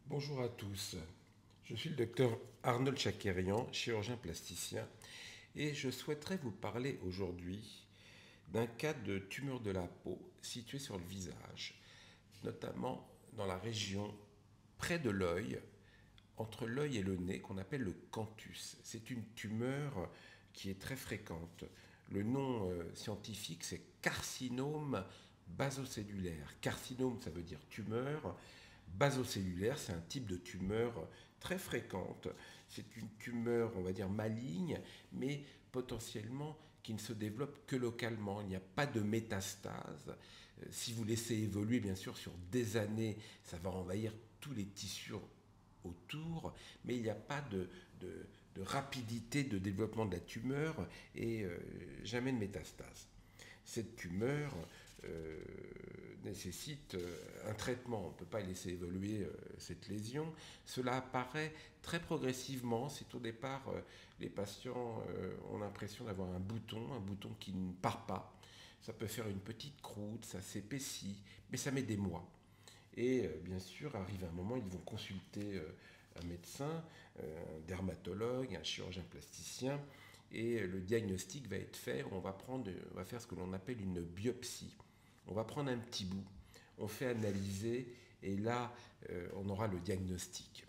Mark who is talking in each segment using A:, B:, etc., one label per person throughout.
A: Bonjour à tous, je suis le docteur Arnold Chakerian, chirurgien plasticien, et je souhaiterais vous parler aujourd'hui d'un cas de tumeur de la peau située sur le visage, notamment dans la région près de l'œil, entre l'œil et le nez, qu'on appelle le canthus. C'est une tumeur qui est très fréquente. Le nom scientifique, c'est carcinome basocellulaire. Carcinome, ça veut dire tumeur. Basocellulaire, c'est un type de tumeur très fréquente. C'est une tumeur, on va dire, maligne, mais potentiellement qui ne se développe que localement. Il n'y a pas de métastase. Si vous laissez évoluer, bien sûr, sur des années, ça va envahir tous les tissus autour, mais il n'y a pas de rapidité de développement de la tumeur et jamais de métastase. Cette tumeur nécessite un traitement. On ne peut pas laisser évoluer cette lésion. Cela apparaît très progressivement. C'est au départ, les patients ont l'impression d'avoir un bouton qui ne part pas. Ça peut faire une petite croûte, ça s'épaissit, mais ça met des mois. Et bien sûr, arrive un moment, ils vont consulter un médecin, un dermatologue, un chirurgien plasticien, et le diagnostic va être fait. On va faire ce que l'on appelle une biopsie. On va prendre un petit bout, on fait analyser, et là, on aura le diagnostic.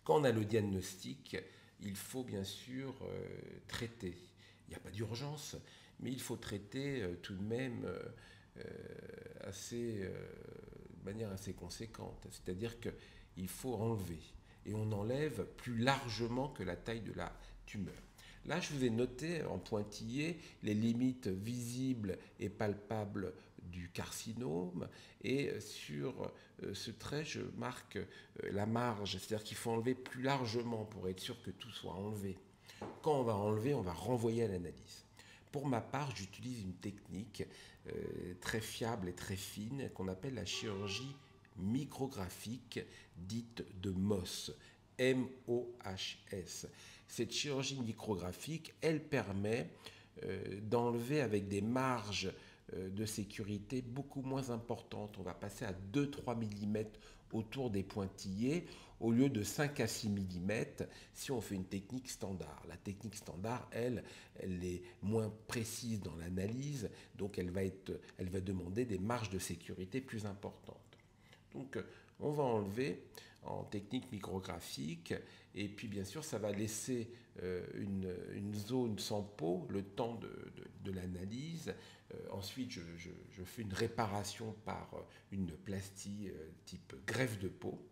A: Quand on a le diagnostic, il faut bien sûr traiter. Il n'y a pas d'urgence, mais il faut traiter tout de même de manière assez conséquente. C'est-à-dire qu'il faut enlever. Et on enlève plus largement que la taille de la tumeur. Là, je vous ai noté en pointillé les limites visibles et palpables du carcinome. Et sur ce trait, je marque la marge. C'est-à-dire qu'il faut enlever plus largement pour être sûr que tout soit enlevé. Quand on va enlever, on va renvoyer à l'analyse. Pour ma part, j'utilise une technique très fiable et très fine qu'on appelle la chirurgie micrographique dite de MOS. MOHS. Cette chirurgie micrographique, elle permet d'enlever avec des marges de sécurité beaucoup moins importantes. On va passer à 2-3 mm autour des pointillés au lieu de 5 à 6 mm si on fait une technique standard. La technique standard, elle est moins précise dans l'analyse, donc elle va demander des marges de sécurité plus importantes. Donc on va enlever en technique micrographique et puis bien sûr ça va laisser une zone sans peau le temps de l'analyse. Ensuite je fais une réparation par une plastie type greffe de peau.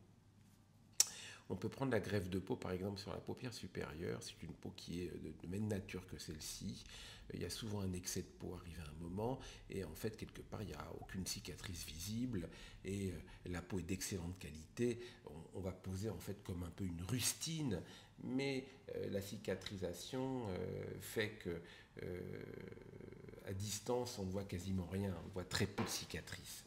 A: On peut prendre la greffe de peau par exemple sur la paupière supérieure, c'est une peau qui est de même nature que celle-ci. Il y a souvent un excès de peau arrivé à un moment et en fait quelque part il n'y a aucune cicatrice visible et la peau est d'excellente qualité. On va poser en fait comme un peu une rustine, mais la cicatrisation fait que à distance on ne voit quasiment rien, on voit très peu de cicatrices.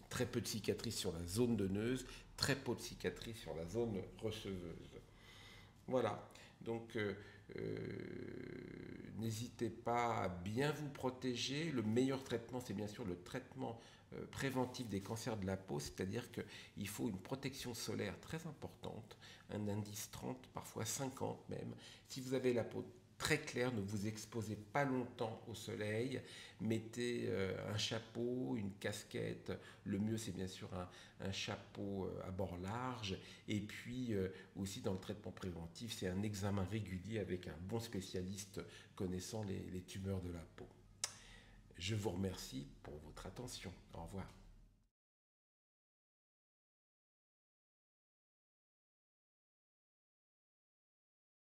A: Très peu de cicatrices sur la zone donneuse, très peu de cicatrices sur la zone receveuse. Voilà, donc n'hésitez pas à bien vous protéger. Le meilleur traitement, c'est bien sûr le traitement préventif des cancers de la peau, c'est-à-dire qu'il faut une protection solaire très importante, un indice 30, parfois 50 même. Si vous avez la peau très claire, ne vous exposez pas longtemps au soleil, mettez un chapeau, une casquette, le mieux c'est bien sûr un chapeau à bord large, et puis aussi dans le traitement préventif, c'est un examen régulier avec un bon spécialiste connaissant les tumeurs de la peau. Je vous remercie pour votre attention. Au revoir.